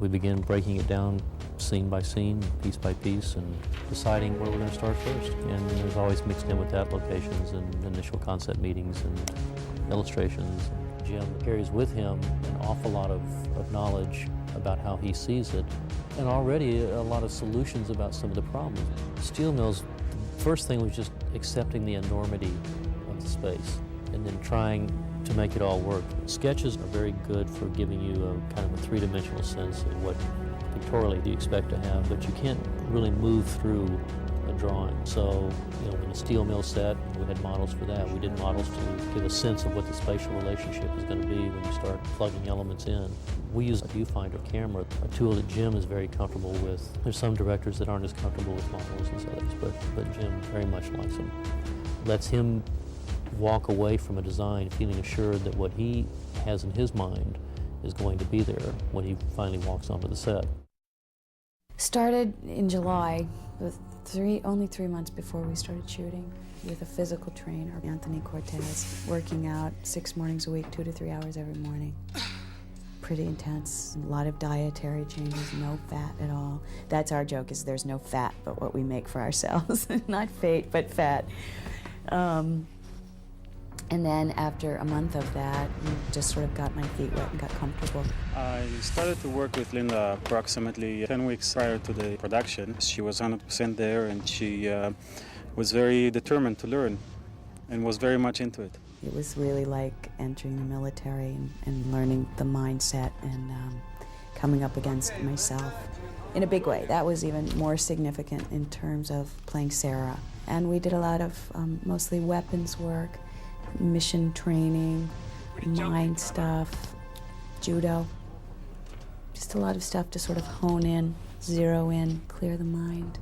We begin breaking it down scene by scene, piece by piece, and deciding where we're going to start first. And there's always mixed in with that locations and initial concept meetings and illustrations. Jim carries with him an awful lot of knowledge about how he sees it, and already a lot of solutions about some of the problems. Steel Mills, first thing was just accepting the enormity of the space and then trying to make it all work. Sketches are very good for giving you a kind of a three-dimensional sense of what pictorially do you expect to have, but you can't really move through a drawing. So, in the steel mill set, we had models for that. We did models to give a sense of what the spatial relationship is going to be when you start plugging elements in. We use a viewfinder camera, a tool that Jim is very comfortable with. There's some directors that aren't as comfortable with models as others, but Jim very much likes them. Lets him walk away from a design feeling assured that what he has in his mind is going to be there when he finally walks onto the set. Started in July, with only 3 months before we started shooting, with a physical trainer, Anthony Cortez, working out 6 mornings a week, 2 to 3 hours every morning. Pretty intense, a lot of dietary changes, no fat at all. That's our joke, is there's no fat but what we make for ourselves. Not fate, but fat. And then after a month of that, we just sort of got my feet wet and got comfortable. I started to work with Linda approximately 10 weeks prior to the production. She was 100% there, and she was very determined to learn and was very much into it. It was really like entering the military and learning the mindset and coming up against myself in a big way. That was even more significant in terms of playing Sarah. And we did a lot of mostly weapons work, mission training, mind stuff, judo. Just a lot of stuff to sort of hone in, zero in, clear the mind.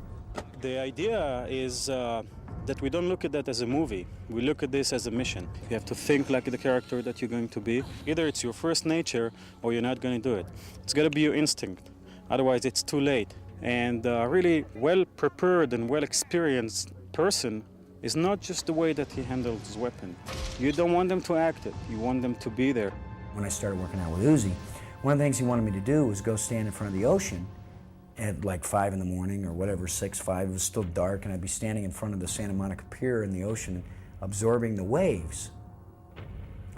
The idea is that we don't look at that as a movie. We look at this as a mission. You have to think like the character that you're going to be. Either it's your first nature or you're not going to do it. It's got to be your instinct. Otherwise, it's too late. And a really well-prepared and well-experienced person is not just the way that he handles his weapon. You don't want them to act it. You want them to be there. When I started working out with Uzi, one of the things he wanted me to do was go stand in front of the ocean at like 5 in the morning or whatever, 6, 5. It was still dark, and I'd be standing in front of the Santa Monica Pier in the ocean, absorbing the waves.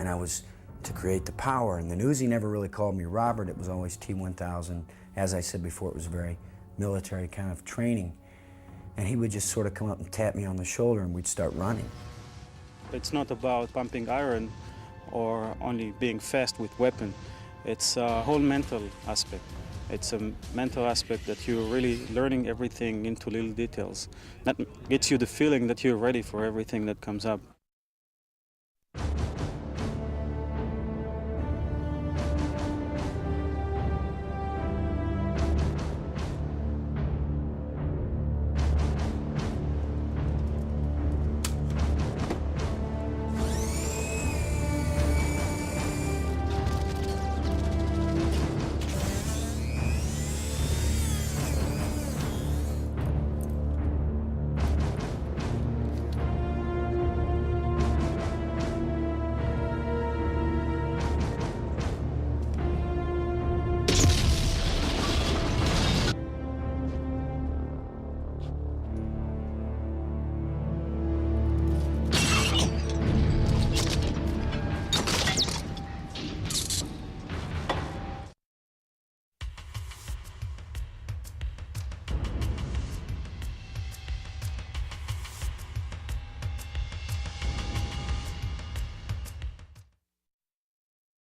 And I was to create the power. And then Uzi never really called me Robert. It was always T-1000. As I said before, it was very military kind of training. And he would just sort of come up and tap me on the shoulder, and we'd start running. It's not about pumping iron or only being fast with weapon. It's a whole mental aspect. It's a mental aspect that you're really learning everything into little details. That gets you the feeling that you're ready for everything that comes up.